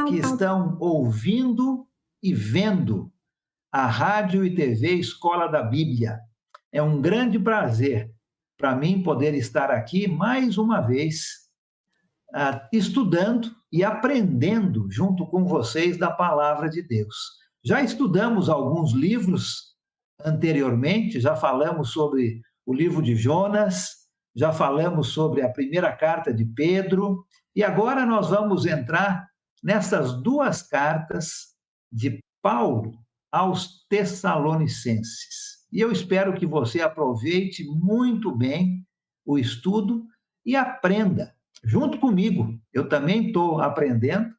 Que estão ouvindo e vendo a Rádio e TV Escola da Bíblia. É um grande prazer para mim poder estar aqui mais uma vez, estudando e aprendendo junto com vocês da Palavra de Deus. Já estudamos alguns livros anteriormente, já falamos sobre o livro de Jonas, já falamos sobre a primeira carta de Pedro, e agora nós vamos entrar nessas duas cartas de Paulo aos Tessalonicenses. E eu espero que você aproveite muito bem o estudo e aprenda junto comigo. Eu também estou aprendendo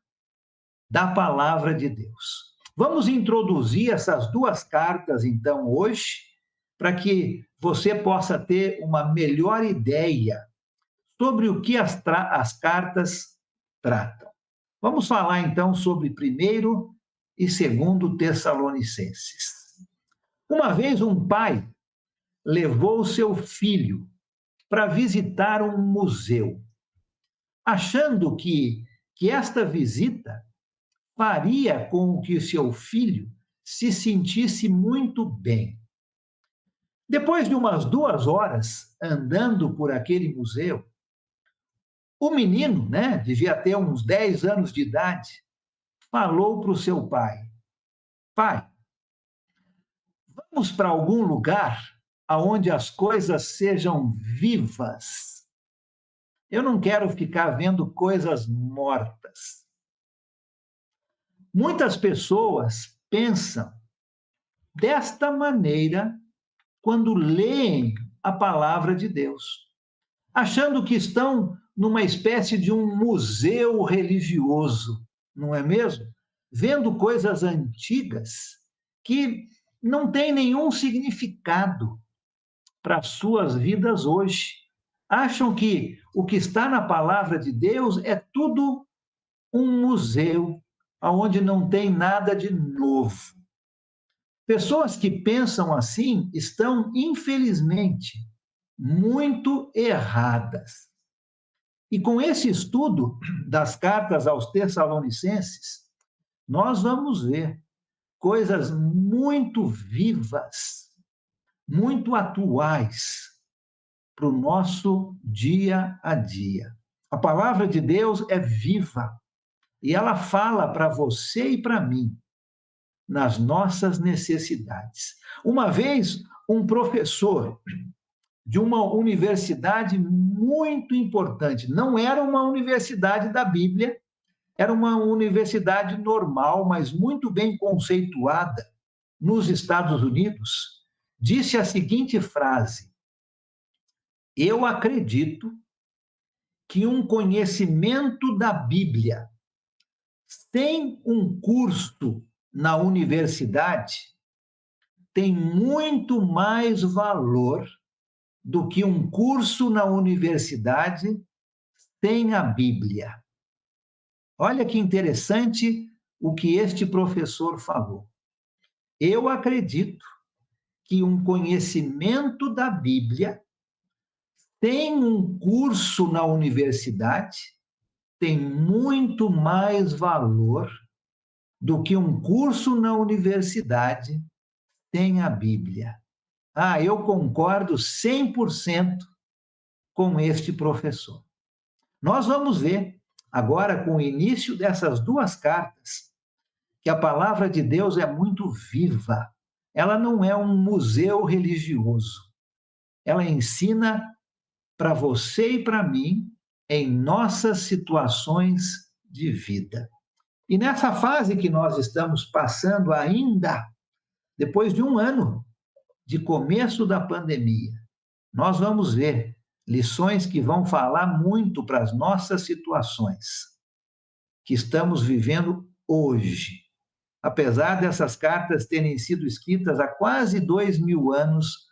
da palavra de Deus. Vamos introduzir essas duas cartas, então, hoje, para que você possa ter uma melhor ideia sobre o que as cartas tratam. Vamos falar, então, sobre 1º e 2º Tessalonicenses. Uma vez um pai levou seu filho para visitar um museu, achando que esta visita faria com que seu filho se sentisse muito bem. Depois de umas 2 horas andando por aquele museu, o menino, devia ter uns 10 anos de idade, falou para o seu pai: pai, vamos para algum lugar onde as coisas sejam vivas. Eu não quero ficar vendo coisas mortas. Muitas pessoas pensam desta maneira quando leem a palavra de Deus, achando que estão numa espécie de um museu religioso, não é mesmo? Vendo coisas antigas que não têm nenhum significado para as suas vidas hoje. Acham que o que está na palavra de Deus é tudo um museu, onde não tem nada de novo. Pessoas que pensam assim estão, infelizmente, muito erradas. E com esse estudo das cartas aos Tessalonicenses, nós vamos ver coisas muito vivas, muito atuais para o nosso dia a dia. A palavra de Deus é viva e ela fala para você e para mim nas nossas necessidades. Uma vez, um professor de uma universidade muito importante, não era uma universidade da Bíblia, era uma universidade normal, mas muito bem conceituada nos Estados Unidos, disse a seguinte frase: eu acredito que um conhecimento da Bíblia sem um curso na universidade tem muito mais valor do que um curso na universidade sem a Bíblia. Olha que interessante o que este professor falou. Eu acredito que um conhecimento da Bíblia tem um curso na universidade, tem muito mais valor do que um curso na universidade tem a Bíblia. Eu concordo 100% com este professor. Nós vamos ver agora, com o início dessas duas cartas, que a palavra de Deus é muito viva. Ela não é um museu religioso. Ela ensina para você e para mim em nossas situações de vida. E nessa fase que nós estamos passando ainda, depois de um ano de começo da pandemia, nós vamos ver lições que vão falar muito para as nossas situações que estamos vivendo hoje, apesar dessas cartas terem sido escritas há quase 2000 anos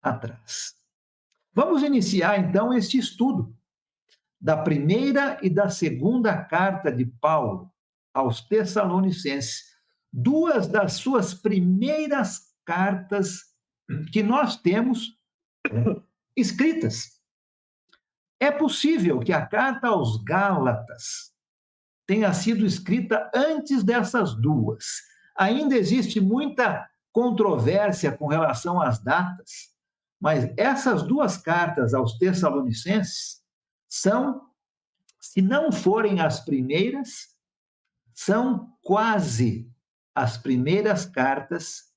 atrás. Vamos iniciar, então, este estudo da primeira e da segunda carta de Paulo aos Tessalonicenses, duas das suas primeiras cartas que nós temos escritas. É possível que a carta aos Gálatas tenha sido escrita antes dessas duas. Ainda existe muita controvérsia com relação às datas, mas essas duas cartas aos Tessalonicenses são, se não forem as primeiras, são quase as primeiras cartas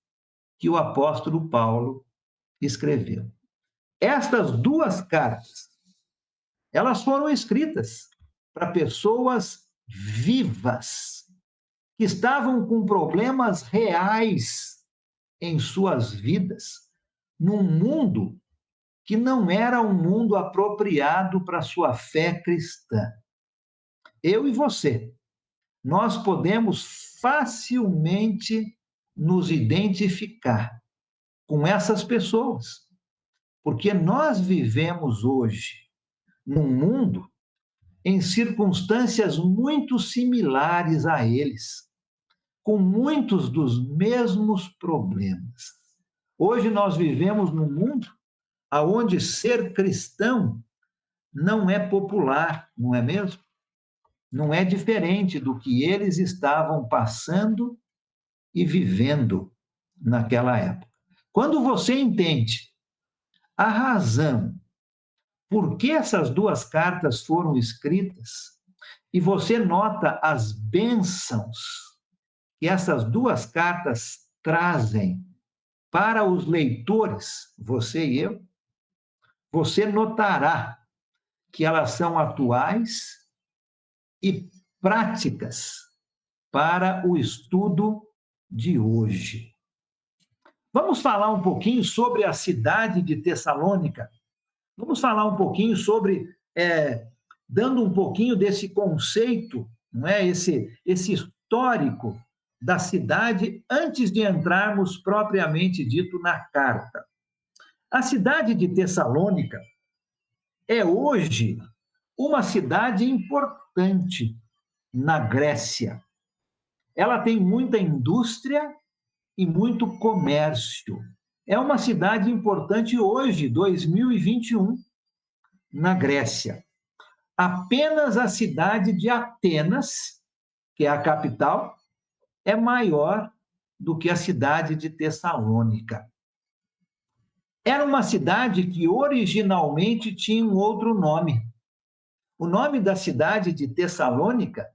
que o apóstolo Paulo escreveu. Estas duas cartas, elas foram escritas para pessoas vivas, que estavam com problemas reais em suas vidas, num mundo que não era um mundo apropriado para a sua fé cristã. Eu e você, nós podemos facilmente nos identificar com essas pessoas, porque nós vivemos hoje num mundo em circunstâncias muito similares a eles, com muitos dos mesmos problemas. Hoje nós vivemos num mundo onde ser cristão não é popular, não é mesmo? Não é diferente do que eles estavam passando e vivendo naquela época. Quando você entende a razão por que essas duas cartas foram escritas, e você nota as bênçãos que essas duas cartas trazem para os leitores, você e eu, você notará que elas são atuais e práticas para o estudo de hoje. Vamos falar um pouquinho sobre a cidade de Tessalônica. Vamos falar um pouquinho sobre, dando um pouquinho desse conceito, não é? Esse histórico da cidade, antes de entrarmos propriamente dito na carta. A cidade de Tessalônica é hoje uma cidade importante na Grécia. Ela tem muita indústria e muito comércio. É uma cidade importante hoje, 2021, na Grécia. Apenas a cidade de Atenas, que é a capital, é maior do que a cidade de Tessalônica. Era uma cidade que originalmente tinha um outro nome. O nome da cidade de Tessalônica,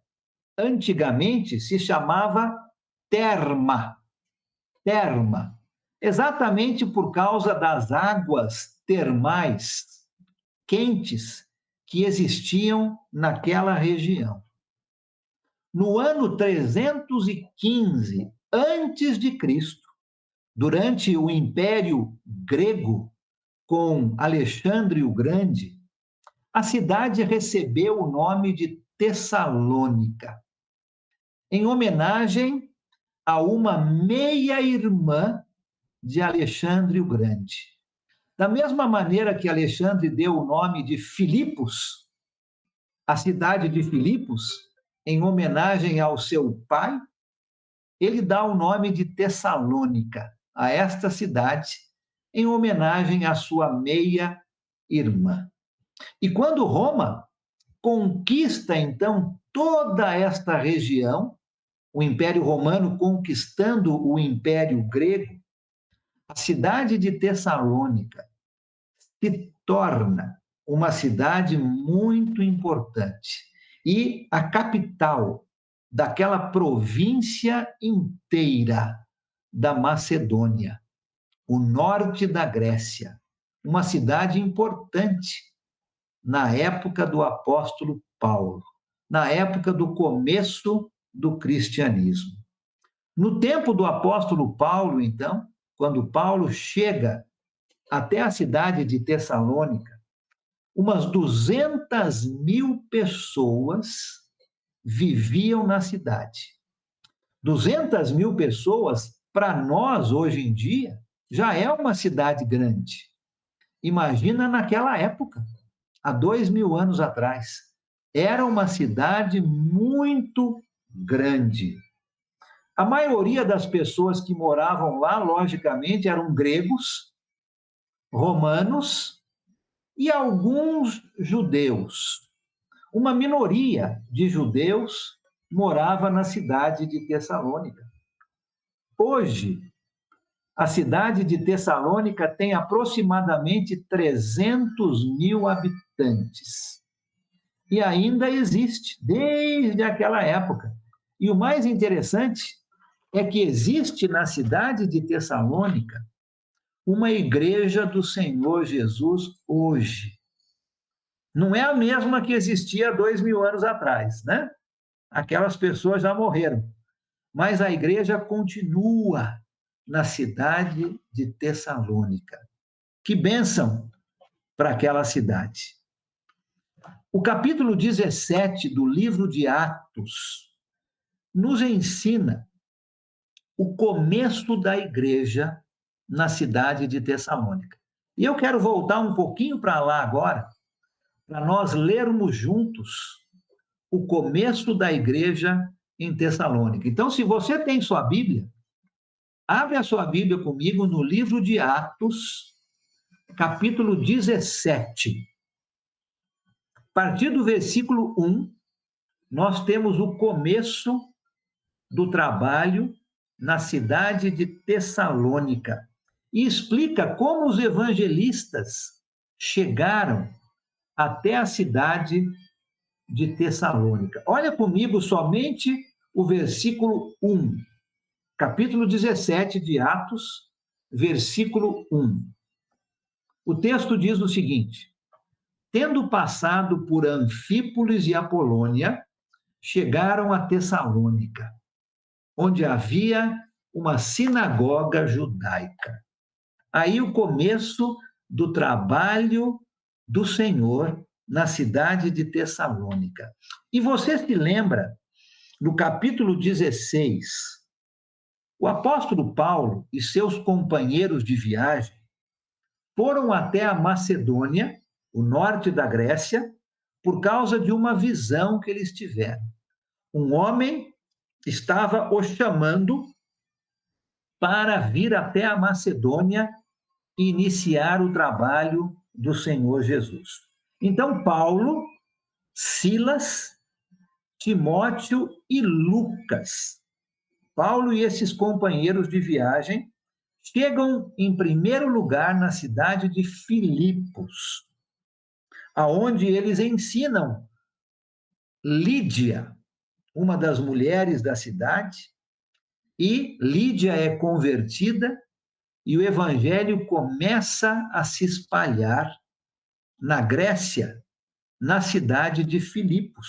antigamente, se chamava Terma. Terma, exatamente por causa das águas termais quentes que existiam naquela região. No ano 315 antes de Cristo, durante o Império Grego, com Alexandre o Grande, a cidade recebeu o nome de Tessalônica, em homenagem a uma meia-irmã de Alexandre o Grande. Da mesma maneira que Alexandre deu o nome de Filipos, a cidade de Filipos, em homenagem ao seu pai, ele dá o nome de Tessalônica a esta cidade, em homenagem à sua meia-irmã. E quando Roma conquista, então, toda esta região, o Império Romano conquistando o Império Grego, a cidade de Tessalônica se torna uma cidade muito importante e a capital daquela província inteira da Macedônia, o norte da Grécia, uma cidade importante na época do apóstolo Paulo, na época do começo do cristianismo. No tempo do apóstolo Paulo, então, quando Paulo chega até a cidade de Tessalônica, umas 200.000 pessoas viviam na cidade. 200.000 pessoas, para nós, hoje em dia, já é uma cidade grande. Imagina naquela época, há 2.000 anos atrás. Era uma cidade muito grande. A maioria das pessoas que moravam lá, logicamente, eram gregos, romanos e alguns judeus. Uma minoria de judeus morava na cidade de Tessalônica. Hoje, a cidade de Tessalônica tem aproximadamente 300.000 habitantes. E ainda existe, desde aquela época. E o mais interessante é que existe na cidade de Tessalônica uma igreja do Senhor Jesus hoje. Não é a mesma que existia 2.000 anos atrás, né? Aquelas pessoas já morreram. Mas a igreja continua na cidade de Tessalônica. Que bênção para aquela cidade. O capítulo 17 do livro de Atos nos ensina o começo da igreja na cidade de Tessalônica. E eu quero voltar um pouquinho para lá agora, para nós lermos juntos o começo da igreja em Tessalônica. Então, se você tem sua Bíblia, abre a sua Bíblia comigo no livro de Atos, capítulo 17. A partir do versículo 1, nós temos o começo do trabalho na cidade de Tessalônica e explica como os evangelistas chegaram até a cidade de Tessalônica. Olha comigo somente o versículo 1, capítulo 17 de Atos, versículo 1. O texto diz o seguinte: tendo passado por Anfípolis e Apolônia, chegaram a Tessalônica, onde havia uma sinagoga judaica. Aí o começo do trabalho do Senhor na cidade de Tessalônica. E você se lembra, no capítulo 16, o apóstolo Paulo e seus companheiros de viagem foram até a Macedônia, o norte da Grécia, por causa de uma visão que eles tiveram. Um homem estava os chamando para vir até a Macedônia e iniciar o trabalho do Senhor Jesus. Então, Paulo, Silas, Timóteo e Lucas, Paulo e esses companheiros de viagem, chegam em primeiro lugar na cidade de Filipos, aonde eles ensinam Lídia, uma das mulheres da cidade, e Lídia é convertida e o evangelho começa a se espalhar na Grécia, na cidade de Filipos.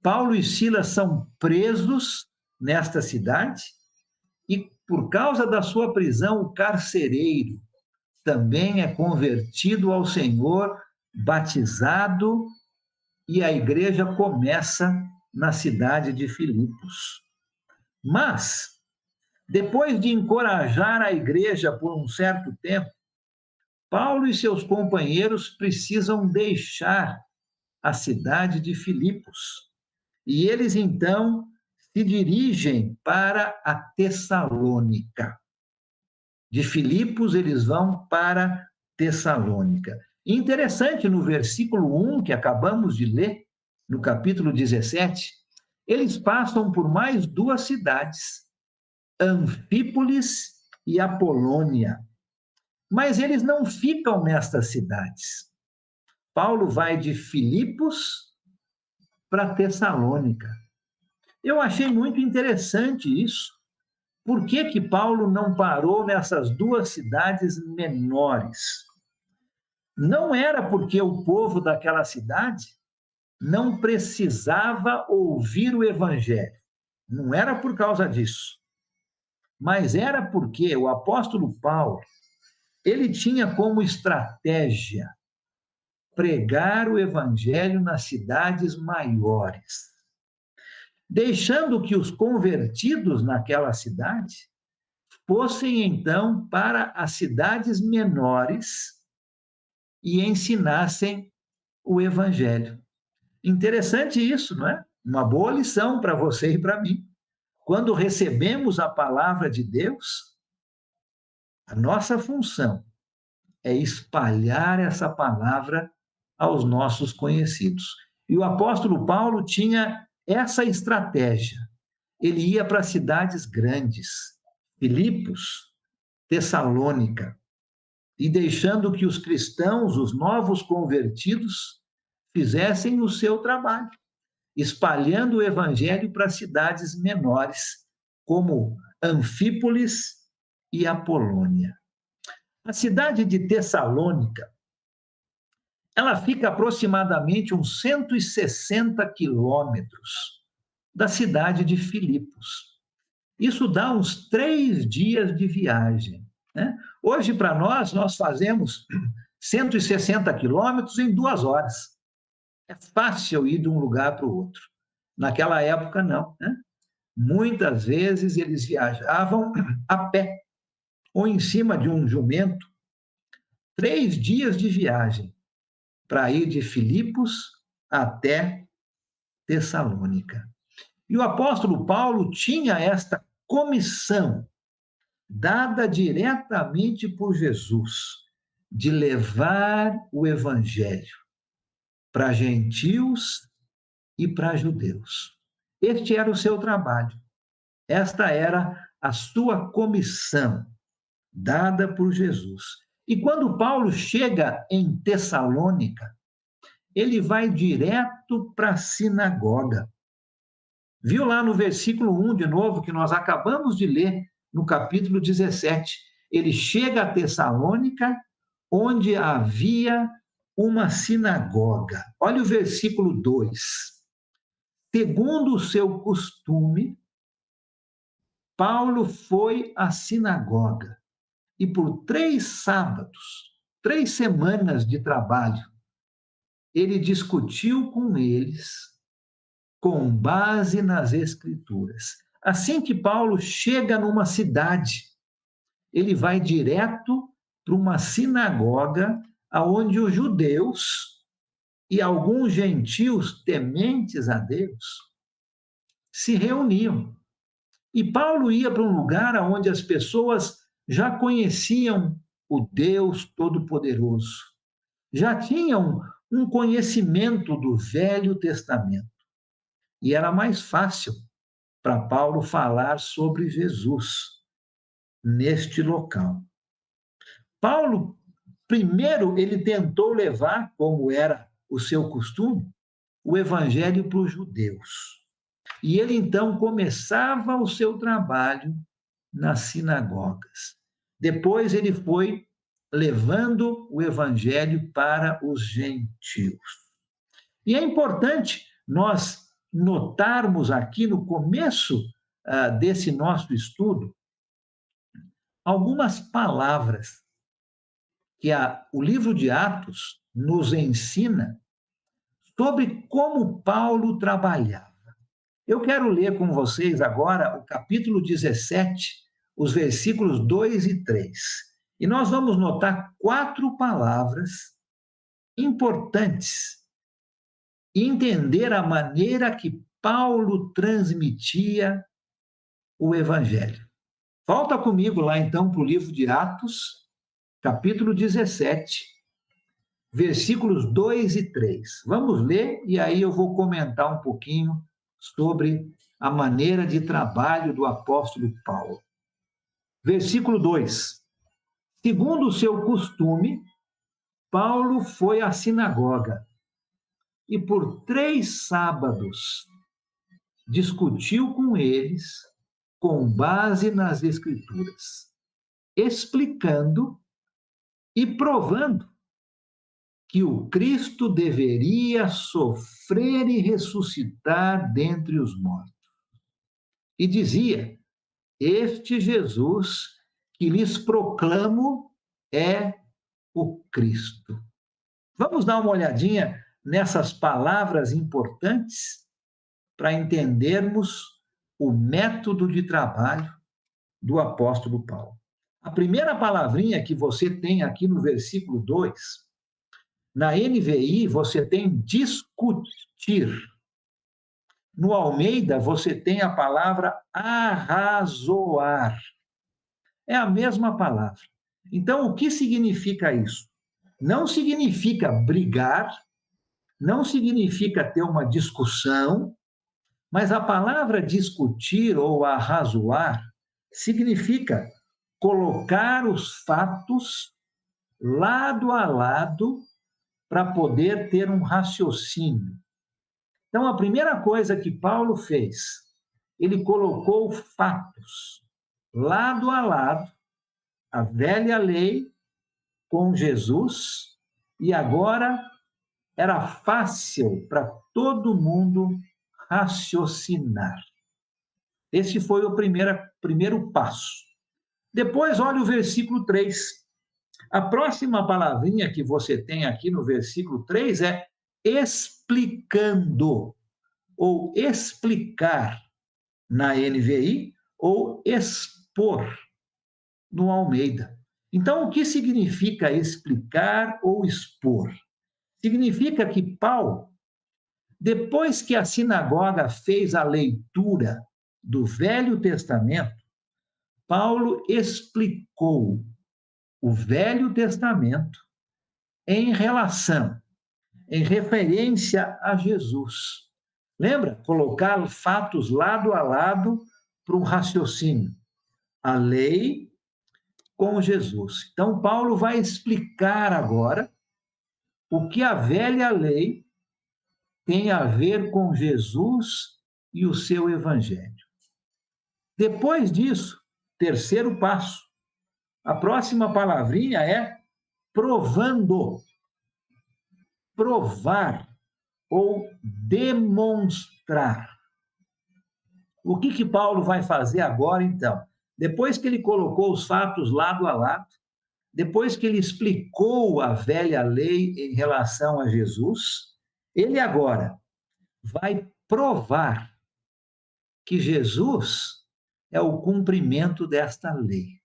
Paulo e Silas são presos nesta cidade e, por causa da sua prisão, o carcereiro também é convertido ao Senhor, batizado, e a igreja começa na cidade de Filipos. Mas, depois de encorajar a igreja por um certo tempo, Paulo e seus companheiros precisam deixar a cidade de Filipos. E eles, então, se dirigem para a Tessalônica. De Filipos, eles vão para Tessalônica. Interessante, no versículo 1, que acabamos de ler, no capítulo 17, eles passam por mais duas cidades, Anfípolis e Apolônia. Mas eles não ficam nestas cidades. Paulo vai de Filipos para Tessalônica. Eu achei muito interessante isso. Por que Paulo não parou nessas duas cidades menores? Não era porque o povo daquela cidade não precisava ouvir o evangelho. Não era por causa disso. Mas era porque o apóstolo Paulo, ele tinha como estratégia pregar o evangelho nas cidades maiores, deixando que os convertidos naquela cidade fossem, então, para as cidades menores e ensinassem o evangelho. Interessante isso, não é? Uma boa lição para você e para mim. Quando recebemos a palavra de Deus, a nossa função é espalhar essa palavra aos nossos conhecidos. E o apóstolo Paulo tinha essa estratégia. Ele ia para cidades grandes, Filipos, Tessalônica, e deixando que os cristãos, os novos convertidos, fizessem o seu trabalho, espalhando o evangelho para cidades menores, como Anfípolis e Apolônia. A cidade de Tessalônica, ela fica aproximadamente uns 160 quilômetros da cidade de Filipos. Isso dá uns 3 dias de viagem, né? Hoje, para nós fazemos 160 quilômetros em 2 horas. É fácil ir de um lugar para o outro. Naquela época, não, né? Muitas vezes eles viajavam a pé ou em cima de um jumento. 3 dias de viagem para ir de Filipos até Tessalônica. E o apóstolo Paulo tinha esta comissão dada diretamente por Jesus de levar o evangelho para gentios e para judeus. Este era o seu trabalho. Esta era a sua comissão dada por Jesus. E quando Paulo chega em Tessalônica, ele vai direto para a sinagoga. Viu lá no versículo 1 de novo, que nós acabamos de ler, no capítulo 17. Ele chega a Tessalônica, onde havia uma sinagoga. Olha o versículo 2. Segundo o seu costume, Paulo foi à sinagoga e por 3 sábados, 3 semanas de trabalho, ele discutiu com eles com base nas Escrituras. Assim que Paulo chega numa cidade, ele vai direto para uma sinagoga onde os judeus e alguns gentios tementes a Deus se reuniam. E Paulo ia para um lugar onde as pessoas já conheciam o Deus Todo-Poderoso, já tinham um conhecimento do Velho Testamento. E era mais fácil para Paulo falar sobre Jesus neste local. Paulo, primeiro, ele tentou levar, como era o seu costume, o evangelho para os judeus. E ele então começava o seu trabalho nas sinagogas. Depois ele foi levando o evangelho para os gentios. E é importante nós notarmos aqui no começo desse nosso estudo algumas palavras que o livro de Atos nos ensina sobre como Paulo trabalhava. Eu quero ler com vocês agora o capítulo 17, os versículos 2 e 3. E nós vamos notar 4 palavras importantes e entender a maneira que Paulo transmitia o evangelho. Volta comigo lá então para o livro de Atos, capítulo 17, versículos 2 e 3. Vamos ler e aí eu vou comentar um pouquinho sobre a maneira de trabalho do apóstolo Paulo. Versículo 2. Segundo o seu costume, Paulo foi à sinagoga e por 3 sábados discutiu com eles com base nas Escrituras, explicando e provando que o Cristo deveria sofrer e ressuscitar dentre os mortos. E dizia: este Jesus que lhes proclamo é o Cristo. Vamos dar uma olhadinha nessas palavras importantes para entendermos o método de trabalho do apóstolo Paulo. A primeira palavrinha que você tem aqui no versículo 2, na NVI você tem discutir. No Almeida você tem a palavra arrazoar. É a mesma palavra. Então, o que significa isso? Não significa brigar, não significa ter uma discussão, mas a palavra discutir ou arrazoar significa colocar os fatos lado a lado para poder ter um raciocínio. Então, a primeira coisa que Paulo fez, ele colocou fatos lado a lado, a velha lei com Jesus, e agora era fácil para todo mundo raciocinar. Esse foi o primeiro passo. Depois, olha o versículo 3. A próxima palavrinha que você tem aqui no versículo 3 é explicando, ou explicar na NVI, ou expor no Almeida. Então, o que significa explicar ou expor? Significa que Paulo, depois que a sinagoga fez a leitura do Velho Testamento, Paulo explicou o Velho Testamento em relação, em referência a Jesus. Lembra? Colocar fatos lado a lado para um raciocínio. A lei com Jesus. Então, Paulo vai explicar agora o que a velha lei tem a ver com Jesus e o seu evangelho. Depois disso, terceiro passo, a próxima palavrinha é provando. Provar ou demonstrar. O que Paulo vai fazer agora, então? Depois que ele colocou os fatos lado a lado, depois que ele explicou a velha lei em relação a Jesus, ele agora vai provar que Jesus é o cumprimento desta lei.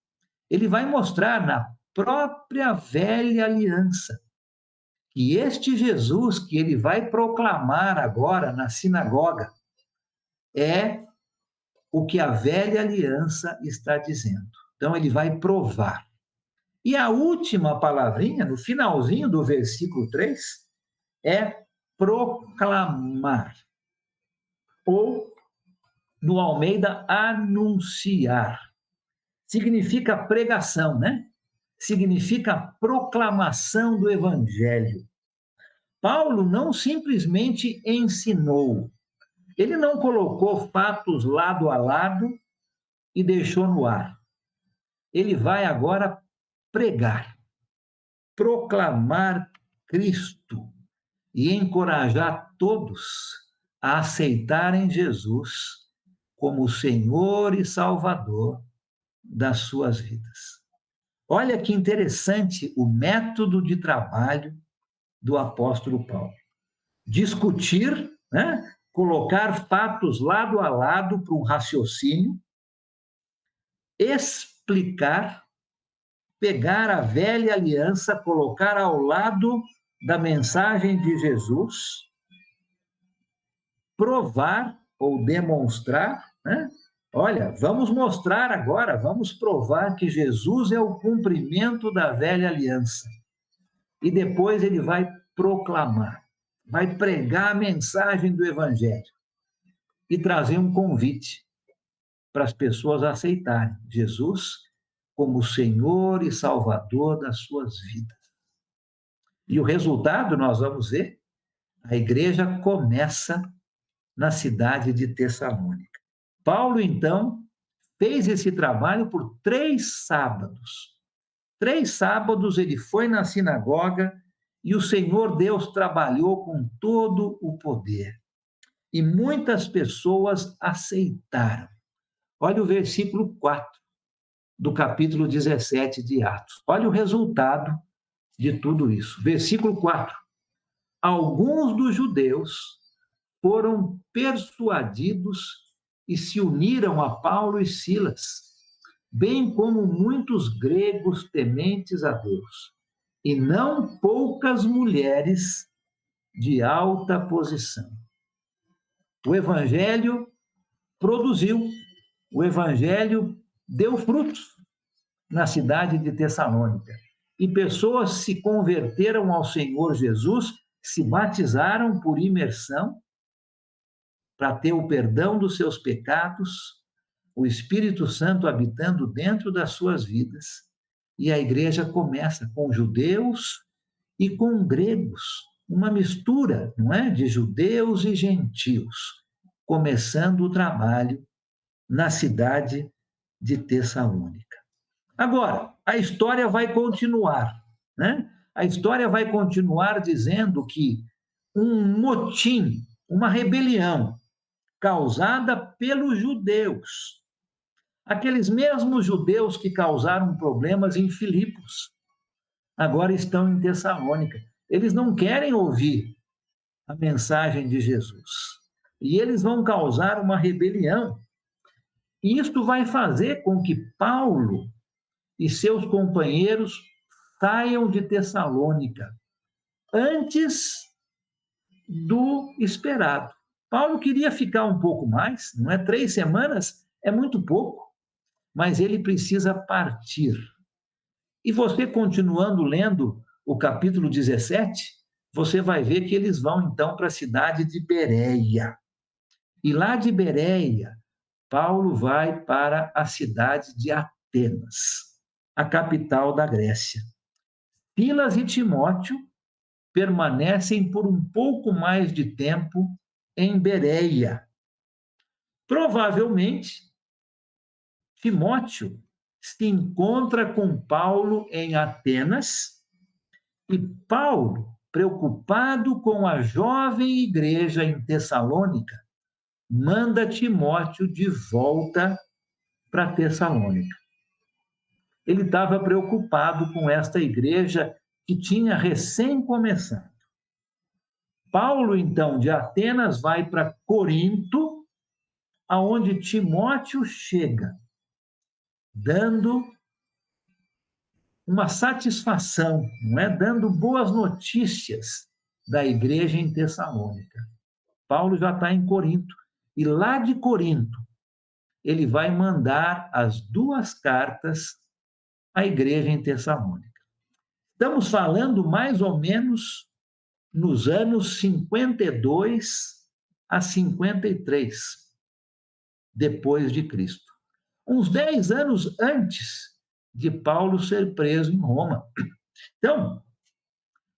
Ele vai mostrar na própria velha aliança que este Jesus que ele vai proclamar agora na sinagoga é o que a velha aliança está dizendo. Então, ele vai provar. E a última palavrinha, no finalzinho do versículo 3, é proclamar. Ou, no Almeida, anunciar. Significa pregação, né? Significa proclamação do evangelho. Paulo não simplesmente ensinou, ele não colocou fatos lado a lado e deixou no ar. Ele vai agora pregar, proclamar Cristo e encorajar todos a aceitarem Jesus como Senhor e Salvador das suas vidas. Olha que interessante o método de trabalho do apóstolo Paulo. Discutir, né? Colocar fatos lado a lado para um raciocínio, explicar, pegar a velha aliança, colocar ao lado da mensagem de Jesus, provar ou demonstrar, né? Olha, vamos mostrar agora, vamos provar que Jesus é o cumprimento da velha aliança. E depois ele vai proclamar, vai pregar a mensagem do evangelho e trazer um convite para as pessoas aceitarem Jesus como Senhor e Salvador das suas vidas. E o resultado, nós vamos ver, a igreja começa na cidade de Tessalônica. Paulo, então, fez esse trabalho por 3 sábados. 3 sábados ele foi na sinagoga e o Senhor Deus trabalhou com todo o poder. E muitas pessoas aceitaram. Olha o versículo 4 do capítulo 17 de Atos. Olha o resultado de tudo isso. Versículo 4. Alguns dos judeus foram persuadidos e se uniram a Paulo e Silas, bem como muitos gregos tementes a Deus, e não poucas mulheres de alta posição. O evangelho produziu, o evangelho deu frutos. na cidade de Tessalônica. E pessoas se converteram ao Senhor Jesus, se batizaram por imersão, para ter o perdão dos seus pecados, o Espírito Santo habitando dentro das suas vidas. E a igreja começa com judeus e com gregos, uma mistura, não é, de judeus e gentios, começando o trabalho na cidade de Tessalônica. Agora, a história vai continuar, né? A história vai continuar dizendo que um motim, uma rebelião causada pelos judeus, aqueles mesmos judeus que causaram problemas em Filipos, agora estão em Tessalônica. Eles não querem ouvir a mensagem de Jesus. E eles vão causar uma rebelião. E isto vai fazer com que Paulo e seus companheiros saiam de Tessalônica antes do esperado. Paulo queria ficar um pouco mais, não é? 3 semanas é muito pouco, mas ele precisa partir. E você, continuando lendo o capítulo 17, você vai ver que eles vão, então, para a cidade de Bereia. E lá de Bereia, Paulo vai para a cidade de Atenas, a capital da Grécia. Silas e Timóteo permanecem por um pouco mais de tempo em Bereia. Provavelmente, Timóteo se encontra com Paulo em Atenas e Paulo, preocupado com a jovem igreja em Tessalônica, manda Timóteo de volta para Tessalônica. Ele estava preocupado com esta igreja que tinha recém começado. Paulo, então, de Atenas, vai para Corinto, aonde Timóteo chega, dando uma satisfação, não é? Dando boas notícias da igreja em Tessalônica. Paulo já está em Corinto, e lá de Corinto, ele vai mandar as 2 cartas à igreja em Tessalônica. Estamos falando mais ou menos nos anos 52 a 53 depois de Cristo. Uns 10 anos antes de Paulo ser preso em Roma. Então,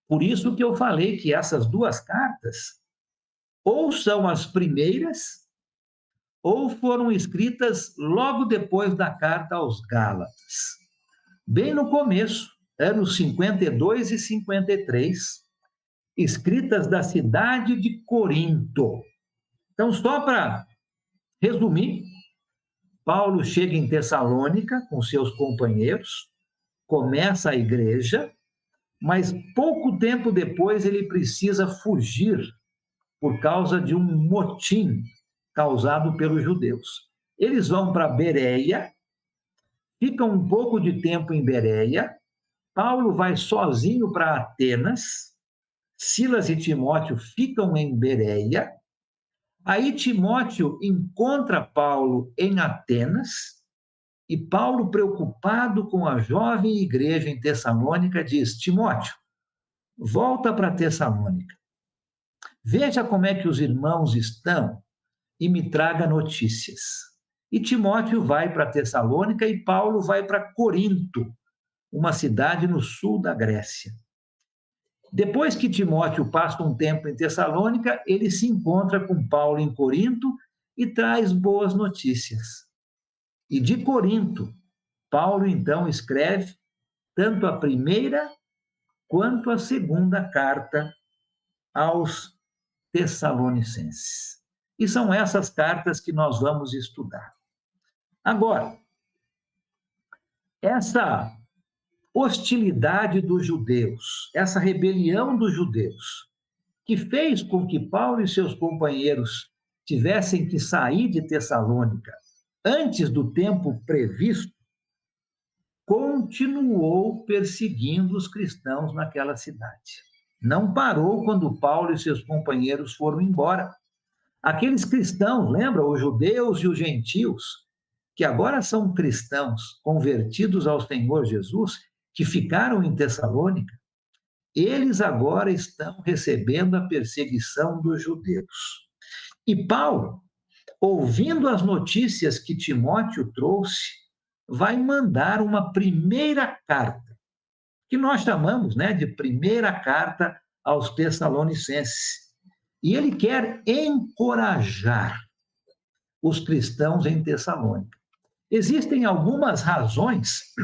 por isso que eu falei que essas 2 cartas ou são as primeiras ou foram escritas logo depois da carta aos Gálatas. Bem no começo, anos 52 e 53, escritas da cidade de Corinto. Então, só para resumir, Paulo chega em Tessalônica com seus companheiros, começa a igreja, mas pouco tempo depois ele precisa fugir por causa de um motim causado pelos judeus. Eles vão para Bereia, ficam um pouco de tempo em Bereia, Paulo vai sozinho para Atenas, Silas e Timóteo ficam em Bereia, aí Timóteo encontra Paulo em Atenas, e Paulo, preocupado com a jovem igreja em Tessalônica, diz: Timóteo, volta para Tessalônica, veja como é que os irmãos estão e me traga notícias. E Timóteo vai para Tessalônica e Paulo vai para Corinto, uma cidade no sul da Grécia. Depois que Timóteo passa um tempo em Tessalônica, ele se encontra com Paulo em Corinto e traz boas notícias. E de Corinto, Paulo então escreve tanto a primeira quanto a segunda carta aos Tessalonicenses. E são essas cartas que nós vamos estudar. Agora, essa hostilidade dos judeus, essa rebelião dos judeus, que fez com que Paulo e seus companheiros tivessem que sair de Tessalônica antes do tempo previsto, continuou perseguindo os cristãos naquela cidade. Não parou quando Paulo e seus companheiros foram embora. Aqueles cristãos, lembra, os judeus e os gentios, que agora são cristãos convertidos ao Senhor Jesus, que ficaram em Tessalônica, eles agora estão recebendo a perseguição dos judeus. E Paulo, ouvindo as notícias que Timóteo trouxe, vai mandar uma primeira carta, que nós chamamos, de primeira carta aos Tessalonicenses. E ele quer encorajar os cristãos em Tessalônica. Existem algumas razões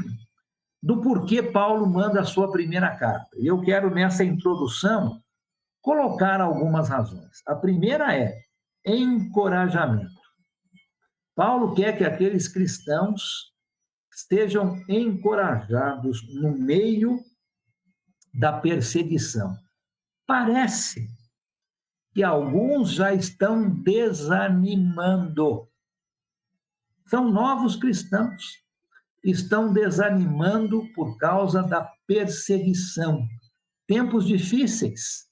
do porquê Paulo manda a sua primeira carta. E eu quero, nessa introdução, colocar algumas razões. A primeira é encorajamento. Paulo quer que aqueles cristãos estejam encorajados no meio da perseguição. Parece que alguns já estão desanimando. São novos cristãos, estão desanimando por causa da perseguição. Tempos difíceis.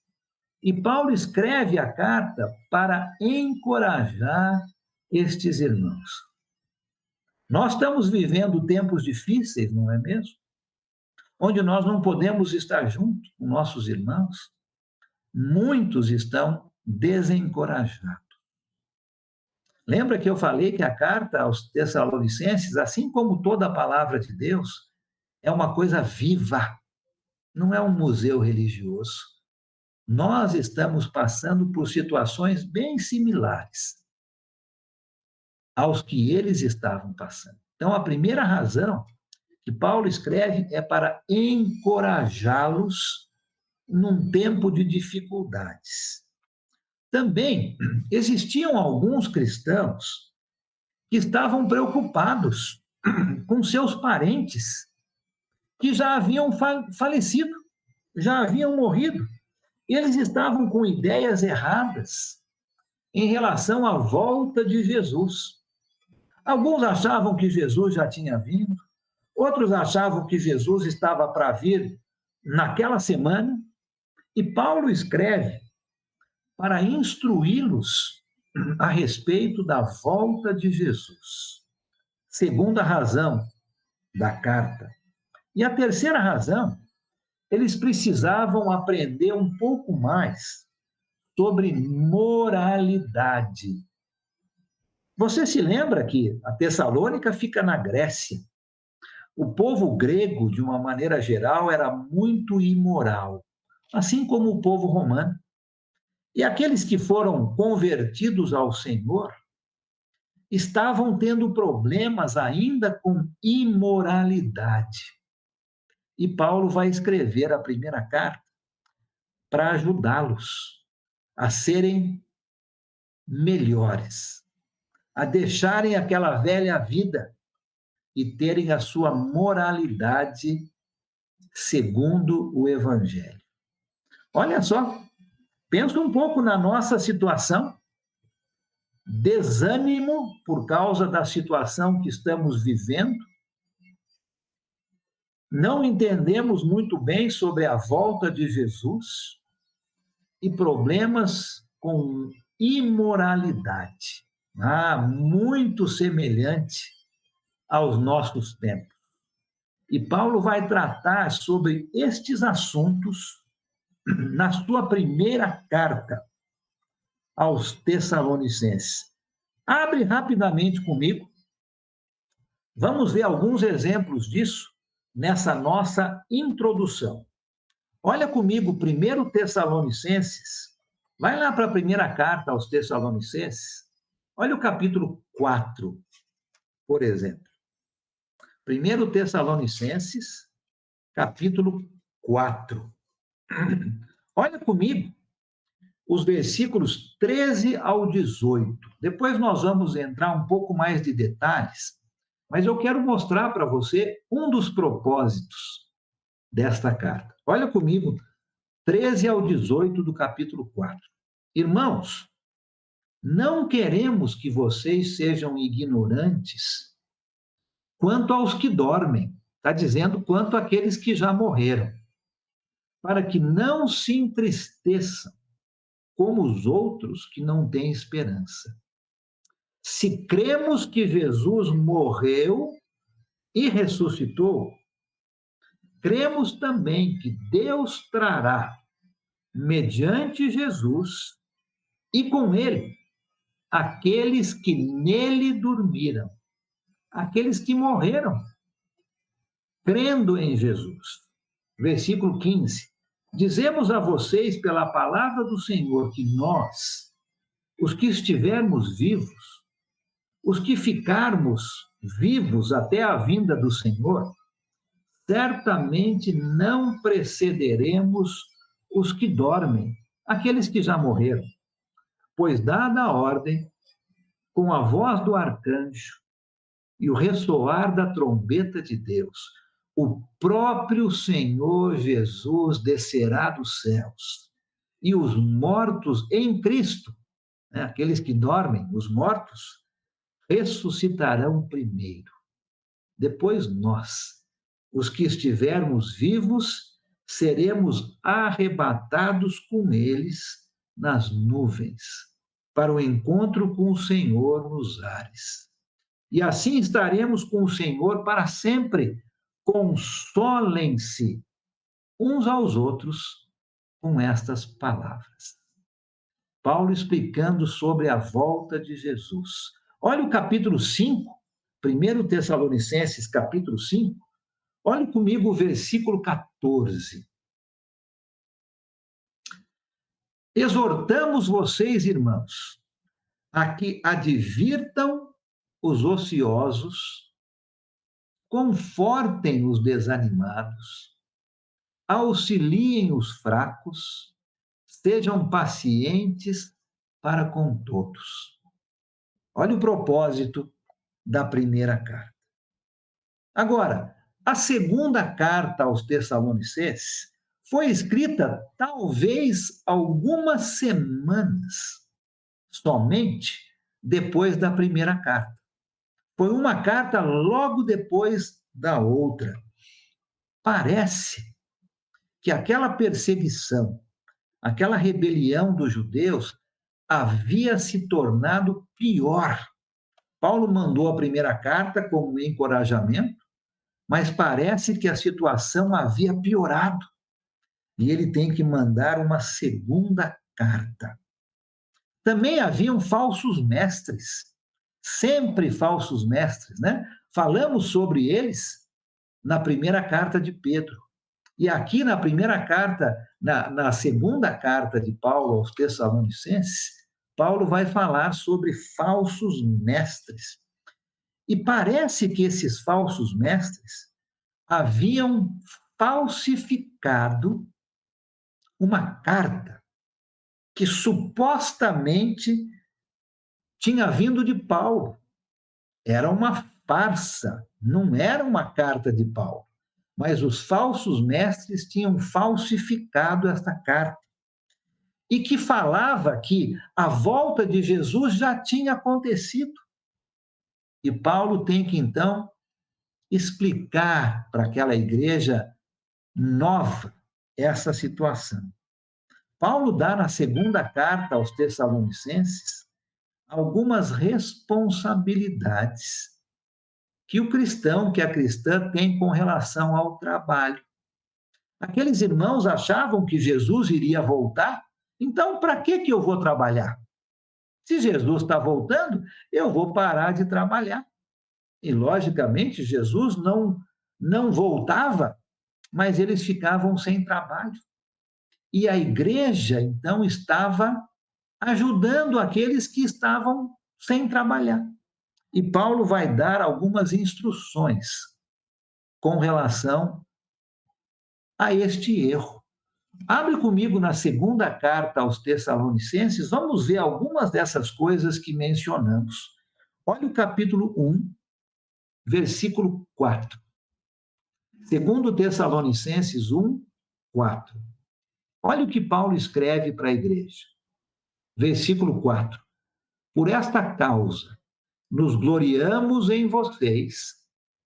E Paulo escreve a carta para encorajar estes irmãos. Nós estamos vivendo tempos difíceis, não é mesmo? Onde nós não podemos estar junto com nossos irmãos. Muitos estão desencorajados. Lembra que eu falei que a carta aos Tessalonicenses, assim como toda a palavra de Deus, é uma coisa viva, não é um museu religioso. Nós estamos passando por situações bem similares aos que eles estavam passando. Então, a primeira razão que Paulo escreve é para encorajá-los num tempo de dificuldades. Também existiam alguns cristãos que estavam preocupados com seus parentes que já haviam falecido, já haviam morrido. Eles estavam com ideias erradas em relação à volta de Jesus. Alguns achavam que Jesus já tinha vindo, outros achavam que Jesus estava para vir naquela semana, e Paulo escreve para instruí-los a respeito da volta de Jesus. Segunda razão da carta. E a terceira razão, eles precisavam aprender um pouco mais sobre moralidade. Você se lembra que a Tessalônica fica na Grécia? O povo grego, de uma maneira geral, era muito imoral, assim como o povo romano. E aqueles que foram convertidos ao Senhor estavam tendo problemas ainda com imoralidade. E Paulo vai escrever a primeira carta para ajudá-los a serem melhores, a deixarem aquela velha vida e terem a sua moralidade segundo o Evangelho. Olha só, pensa um pouco na nossa situação, desânimo por causa da situação que estamos vivendo, não entendemos muito bem sobre a volta de Jesus e problemas com imoralidade, muito semelhante aos nossos tempos. E Paulo vai tratar sobre estes assuntos na sua primeira carta aos Tessalonicenses. Abre rapidamente comigo. Vamos ver alguns exemplos disso nessa nossa introdução. Olha comigo, 1 Tessalonicenses. Vai lá para a primeira carta aos Tessalonicenses. Olha o capítulo 4, por exemplo. 1 Tessalonicenses, capítulo 4. Olha comigo os versículos 13 ao 18. Depois nós vamos entrar um pouco mais de detalhes, mas eu quero mostrar para você um dos propósitos desta carta. Olha comigo, 13 ao 18 do capítulo 4. Irmãos, não queremos que vocês sejam ignorantes quanto aos que dormem. Está dizendo quanto àqueles que já morreram, para que não se entristeçam como os outros que não têm esperança. Se cremos que Jesus morreu e ressuscitou, cremos também que Deus trará, mediante Jesus, e com ele, aqueles que nele dormiram, aqueles que morreram, crendo em Jesus. Versículo 15. Dizemos a vocês pela palavra do Senhor que nós, os que estivermos vivos, os que ficarmos vivos até a vinda do Senhor, certamente não precederemos os que dormem, aqueles que já morreram. Pois, dada a ordem, com a voz do arcanjo e o ressoar da trombeta de Deus, o próprio Senhor Jesus descerá dos céus, e os mortos em Cristo, né, aqueles que dormem, os mortos, ressuscitarão primeiro. Depois nós, os que estivermos vivos, seremos arrebatados com eles nas nuvens, para o encontro com o Senhor nos ares. E assim estaremos com o Senhor para sempre. Consolem-se uns aos outros com estas palavras. Paulo explicando sobre a volta de Jesus. Olha o capítulo 5, 1 Tessalonicenses, capítulo 5. Olhe comigo o versículo 14. Exortamos vocês, irmãos, a que advirtam os ociosos, confortem os desanimados, auxiliem os fracos, sejam pacientes para com todos. Olha o propósito da primeira carta. Agora, a segunda carta aos Tessalonicenses foi escrita talvez algumas semanas somente depois da primeira carta. Foi uma carta logo depois da outra. Parece que aquela perseguição, aquela rebelião dos judeus havia se tornado pior. Paulo mandou a primeira carta como encorajamento, mas parece que a situação havia piorado. E ele tem que mandar uma segunda carta. Também haviam falsos mestres, sempre falsos mestres, né? Falamos sobre eles na primeira carta de Pedro. E aqui na primeira carta, na segunda carta de Paulo aos Tessalonicenses, Paulo vai falar sobre falsos mestres. E parece que esses falsos mestres haviam falsificado uma carta que supostamente tinha vindo de Paulo. Era uma farsa, não era uma carta de Paulo. Mas os falsos mestres tinham falsificado esta carta. E que falava que a volta de Jesus já tinha acontecido. E Paulo tem que, então, explicar para aquela igreja nova essa situação. Paulo dá na segunda carta aos Tessalonicenses algumas responsabilidades que o cristão, que a cristã tem com relação ao trabalho. Aqueles irmãos achavam que Jesus iria voltar, então para que eu vou trabalhar? Se Jesus está voltando, eu vou parar de trabalhar. E, logicamente, Jesus não voltava, mas eles ficavam sem trabalho. E a igreja, então, estava ajudando aqueles que estavam sem trabalhar. E Paulo vai dar algumas instruções com relação a este erro. Abre comigo na segunda carta aos Tessalonicenses, vamos ver algumas dessas coisas que mencionamos. Olha o capítulo 1, versículo 4. Segundo Tessalonicenses 1, 4. Olha o que Paulo escreve para a igreja. Versículo 4. Por esta causa, nos gloriamos em vocês,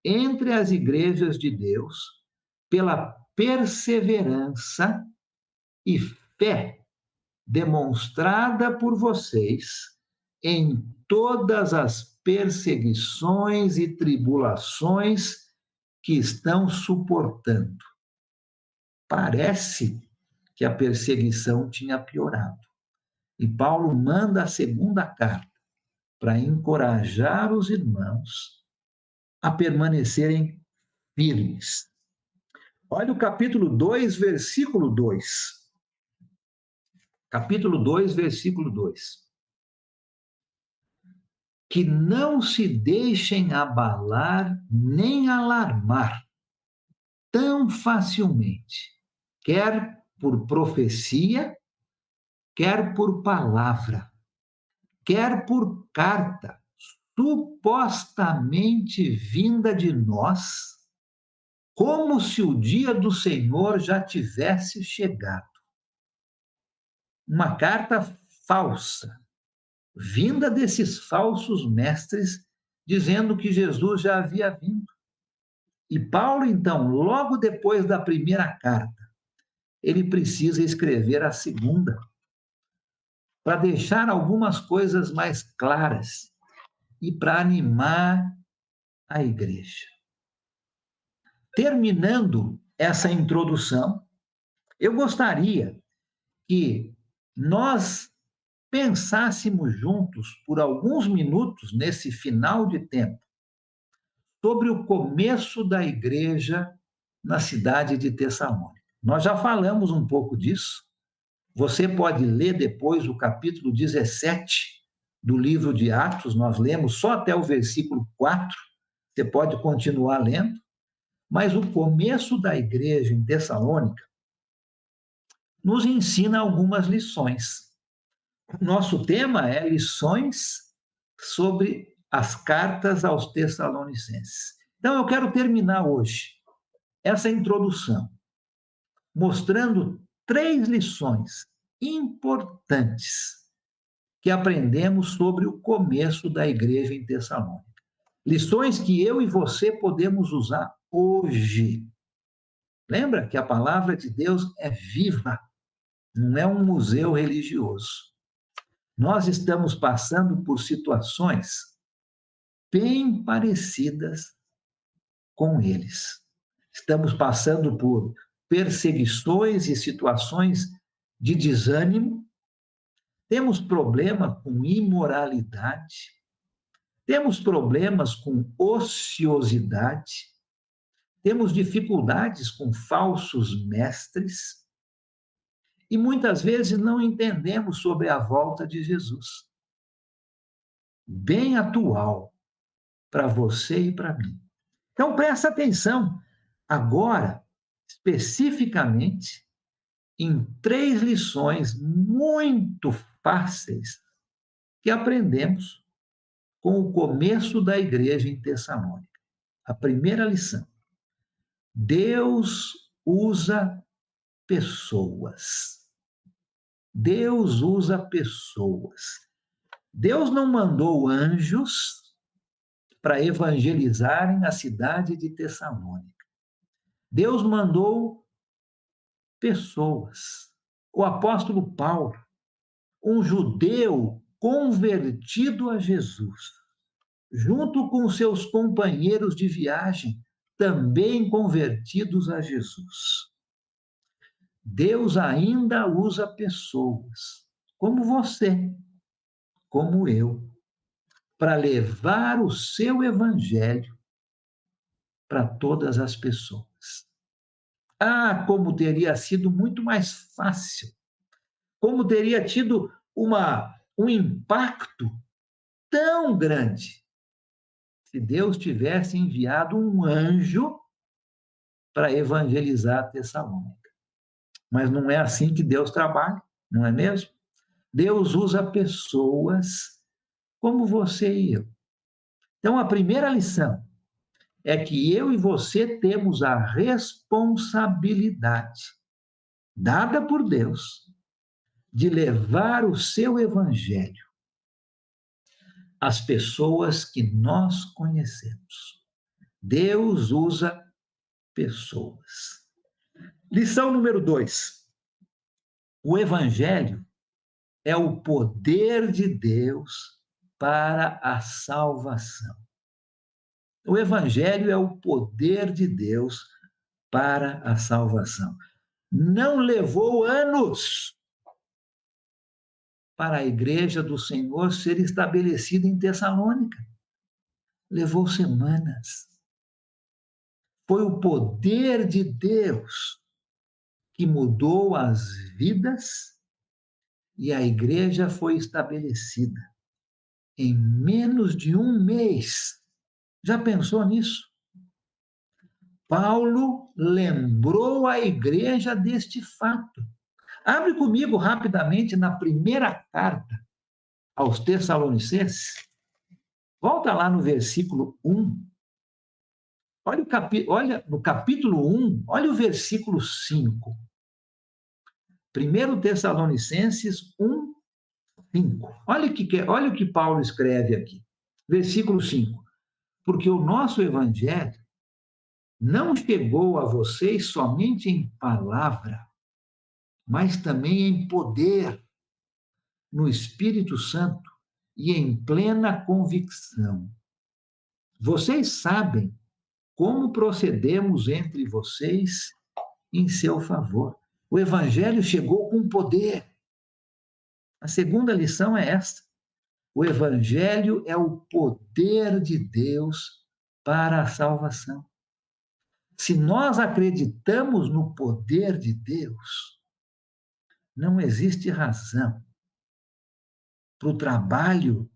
entre as igrejas de Deus, pela perseverança e fé demonstrada por vocês em todas as perseguições e tribulações que estão suportando. Parece que a perseguição tinha piorado. E Paulo manda a segunda carta para encorajar os irmãos a permanecerem firmes. Olha o capítulo 2, versículo 2. Capítulo 2, versículo 2. Que não se deixem abalar nem alarmar tão facilmente, quer por profecia, quer por palavra, quer por carta, supostamente vinda de nós, como se o dia do Senhor já tivesse chegado. Uma carta falsa, vinda desses falsos mestres, dizendo que Jesus já havia vindo. E Paulo, então, logo depois da primeira carta, ele precisa escrever a segunda, para deixar algumas coisas mais claras e para animar a igreja. Terminando essa introdução, eu gostaria que nós pensássemos juntos por alguns minutos, nesse final de tempo, sobre o começo da igreja na cidade de Tessalônica. Nós já falamos um pouco disso. Você pode ler depois o capítulo 17 do livro de Atos, nós lemos só até o versículo 4, você pode continuar lendo, mas o começo da igreja em Tessalônica nos ensina algumas lições. Nosso tema é lições sobre as cartas aos Tessalonicenses. Então, eu quero terminar hoje essa introdução mostrando 3 lições importantes que aprendemos sobre o começo da igreja em Tessalônica. Lições que eu e você podemos usar hoje. Lembra que a palavra de Deus é viva, não é um museu religioso. Nós estamos passando por situações bem parecidas com eles. Estamos passando por perseguições e situações de desânimo. Temos problema com imoralidade. Temos problemas com ociosidade. Temos dificuldades com falsos mestres. E muitas vezes não entendemos sobre a volta de Jesus. Bem atual para você e para mim. Então, presta atenção agora, especificamente, em 3 lições muito fáceis que aprendemos com o começo da igreja em Tessalônica. A primeira lição: Deus usa pessoas. Deus usa pessoas. Deus não mandou anjos para evangelizarem a cidade de Tessalônica. Deus mandou pessoas. O apóstolo Paulo, um judeu convertido a Jesus, junto com seus companheiros de viagem, também convertidos a Jesus. Deus ainda usa pessoas, como você, como eu, para levar o seu evangelho para todas as pessoas. Ah, como teria sido muito mais fácil, como teria tido um impacto tão grande se Deus tivesse enviado um anjo para evangelizar Tessalônica. Mas não é assim que Deus trabalha, não é mesmo? Deus usa pessoas como você e eu. Então, a primeira lição é que eu e você temos a responsabilidade dada por Deus de levar o seu evangelho às pessoas que nós conhecemos. Deus usa pessoas. Lição número 2. O evangelho é o poder de Deus para a salvação. O Evangelho é o poder de Deus para a salvação. Não levou anos para a igreja do Senhor ser estabelecida em Tessalônica. Levou semanas. Foi o poder de Deus que mudou as vidas e a igreja foi estabelecida em menos de um mês. Já pensou nisso? Paulo lembrou a igreja deste fato. Abre comigo rapidamente na primeira carta aos Tessalonicenses. Volta lá no versículo 1. Olha no capítulo 1, olha o versículo 5. 1 Tessalonicenses 1, 5. Olha o que Paulo escreve aqui. Versículo 5. Porque o nosso evangelho não chegou a vocês somente em palavra, mas também em poder, no Espírito Santo e em plena convicção. Vocês sabem como procedemos entre vocês em seu favor. O Evangelho chegou com poder. A segunda lição é esta: o Evangelho é o poder de Deus para a salvação. Se nós acreditamos no poder de Deus, não existe razão para o trabalho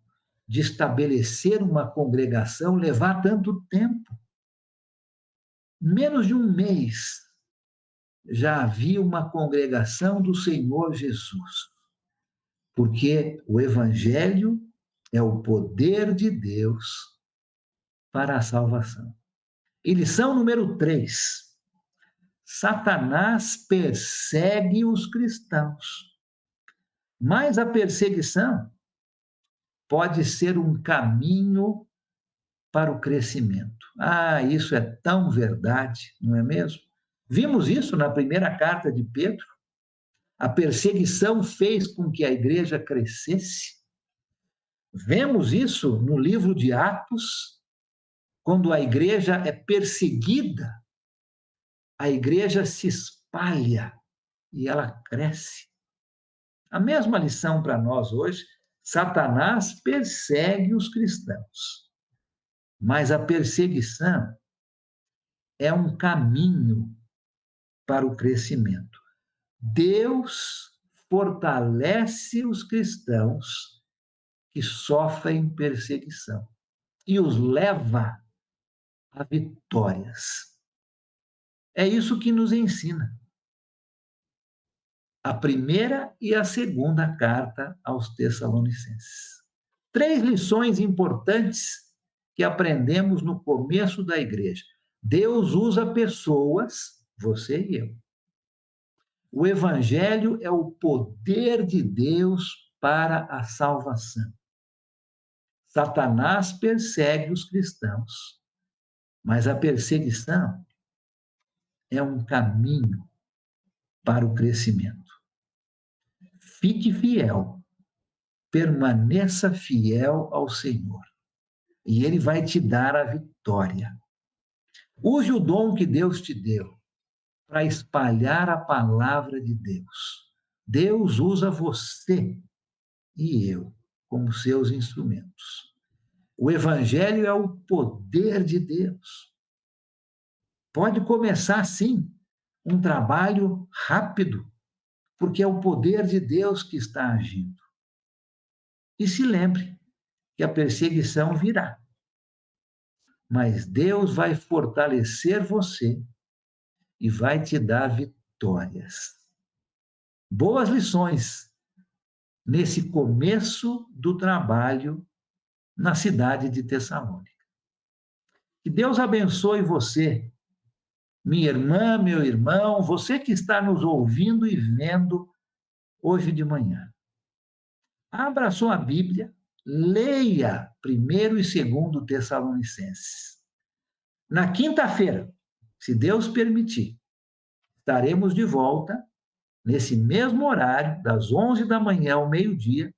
de estabelecer uma congregação levar tanto tempo. Menos de um mês já havia uma congregação do Senhor Jesus, porque o Evangelho é o poder de Deus para a salvação. E lição número 3. Satanás persegue os cristãos, mas a perseguição pode ser um caminho para o crescimento. Isso é tão verdade, não é mesmo? Vimos isso na primeira carta de Pedro. A perseguição fez com que a igreja crescesse. Vemos isso no livro de Atos, quando a igreja é perseguida, a igreja se espalha e ela cresce. A mesma lição para nós hoje: Satanás persegue os cristãos, mas a perseguição é um caminho para o crescimento. Deus fortalece os cristãos que sofrem perseguição e os leva a vitórias. É isso que nos ensina a primeira e a segunda carta aos Tessalonicenses. 3 lições importantes que aprendemos no começo da igreja. Deus usa pessoas, você e eu. O Evangelho é o poder de Deus para a salvação. Satanás persegue os cristãos, mas a perseguição é um caminho para o crescimento. Fique fiel, permaneça fiel ao Senhor, e Ele vai te dar a vitória. Use o dom que Deus te deu para espalhar a palavra de Deus. Deus usa você e eu como seus instrumentos. O Evangelho é o poder de Deus. Pode começar, sim, um trabalho rápido, porque é o poder de Deus que está agindo. E se lembre que a perseguição virá, mas Deus vai fortalecer você e vai te dar vitórias. Boas lições nesse começo do trabalho na cidade de Tessalônica. Que Deus abençoe você, minha irmã, meu irmão, você que está nos ouvindo e vendo hoje de manhã. Abra a sua Bíblia, leia 1º e 2º Tessalonicenses. Na quinta-feira, se Deus permitir, estaremos de volta nesse mesmo horário, das 11 da manhã ao meio-dia,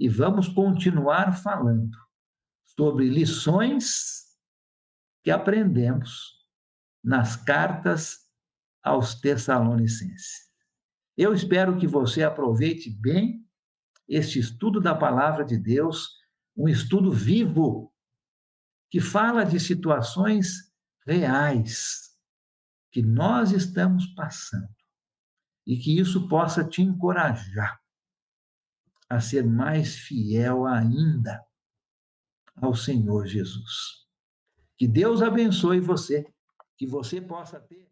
e vamos continuar falando sobre lições que aprendemos nas cartas aos Tessalonicenses. Eu espero que você aproveite bem este estudo da palavra de Deus, um estudo vivo, que fala de situações reais que nós estamos passando e que isso possa te encorajar a ser mais fiel ainda ao Senhor Jesus. Que Deus abençoe você, que você possa ter